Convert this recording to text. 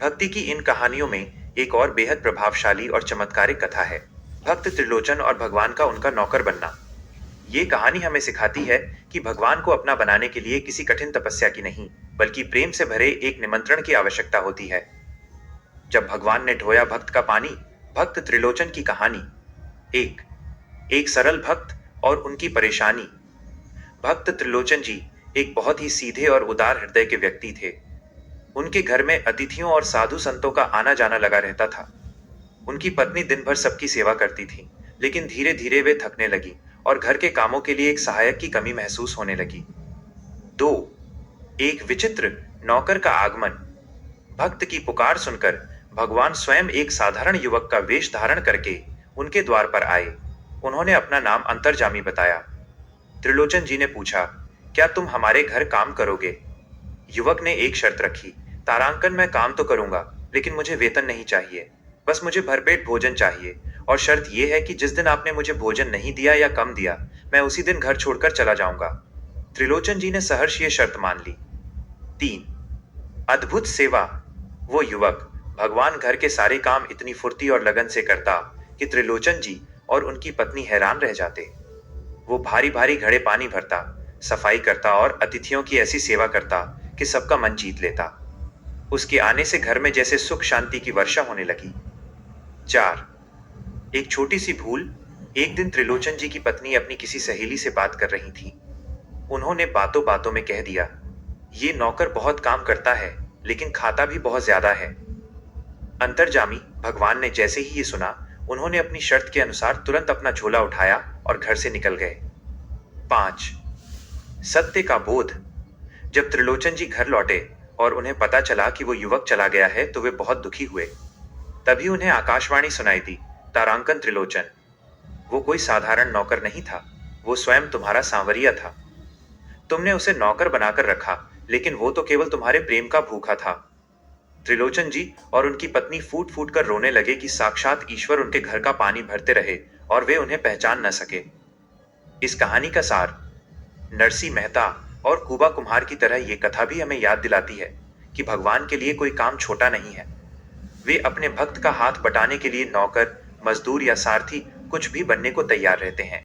भक्ति की इन कहानियों में एक और बेहद प्रभावशाली और चमत्कारिक कथा है, भक्त त्रिलोचन और भगवान का उनका नौकर बनना। ये कहानी हमें सिखाती है कि भगवान को अपना बनाने के लिए किसी कठिन तपस्या की नहीं, बल्कि प्रेम से भरे एक निमंत्रण की आवश्यकता होती है। जब भगवान ने ढोया भक्त का पानी, भक्त त्रिलोचन की कहानी। एक एक सरल भक्त और उनकी परेशानी। भक्त त्रिलोचन जी एक बहुत ही सीधे और उदार हृदय के व्यक्ति थे। उनके घर में अतिथियों और साधु संतों का आना जाना लगा रहता था। उनकी पत्नी दिन भर सबकी सेवा करती थी, लेकिन धीरे धीरे वे थकने लगी और घर के कामों के लिए एक सहायक की कमी महसूस होने लगी। दो एक विचित्र नौकर का आगमन। भक्त की पुकार सुनकर भगवान स्वयं एक साधारण युवक का वेश धारण करके उनके द्वार पर आए। उन्होंने अपना नाम अंतर्जामी बताया। त्रिलोचन जी ने पूछा, क्या तुम हमारे घर काम करोगे? युवक ने एक शर्त रखी, तारांकन मैं काम तो करूंगा, लेकिन मुझे वेतन नहीं चाहिए। बस मुझे भरपेट भोजन चाहिए, और शर्त यह है कि जिस दिन आपने मुझे भोजन नहीं दिया या कम दिया, मैं उसी दिन घर छोड़कर चला जाऊंगा। त्रिलोचन जी ने सहर्ष ये शर्त मान ली। 3 अद्भुत सेवा। वो युवक भगवान घर के सारे काम इतनी फुर्ती और लगन से करता कि त्रिलोचन जी और उनकी पत्नी हैरान रह जाते। वो भारी भारी घड़े पानी भरता, सफाई करता और अतिथियों की ऐसी सेवा करता कि सबका मन जीत लेता। उसके आने से घर में जैसे सुख शांति की वर्षा होने लगी। 4 एक छोटी सी भूल। एक दिन त्रिलोचन जी की पत्नी अपनी किसी सहेली से बात कर रही थी। उन्होंने बातों बातों में कह दिया, ये नौकर बहुत काम करता है, लेकिन खाता भी बहुत ज्यादा है। अंतर्जामी भगवान ने जैसे ही ये सुना, उन्होंने अपनी शर्त के अनुसार तुरंत अपना झोला उठाया और घर से निकल गए। 5 सत्य का बोध। जब त्रिलोचन जी घर लौटे और उन्हें पता चला कि वो युवक चला गया है, तो वे बहुत दुखी हुए। तभी उन्हें आकाशवाणी सुनाई दी, तारांकन त्रिलोचन, वो कोई साधारण नौकर नहीं था, वो स्वयं तुम्हारा सांवरिया था। तुमने उसे नौकर बनाकर रखा, लेकिन वो तो केवल तुम्हारे प्रेम का भूखा था। त्रिलोचन जी और उनकी पत्नी फूट फूट कर रोने लगे कि साक्षात ईश्वर उनके घर का पानी भरते रहे और वे उन्हें पहचान न सके। इस कहानी का सार। नरसिंह मेहता और कूबा कुम्हार की तरह ये कथा भी हमें याद दिलाती है कि भगवान के लिए कोई काम छोटा नहीं है। वे अपने भक्त का हाथ बटाने के लिए नौकर, मजदूर या सारथी कुछ भी बनने को तैयार रहते हैं।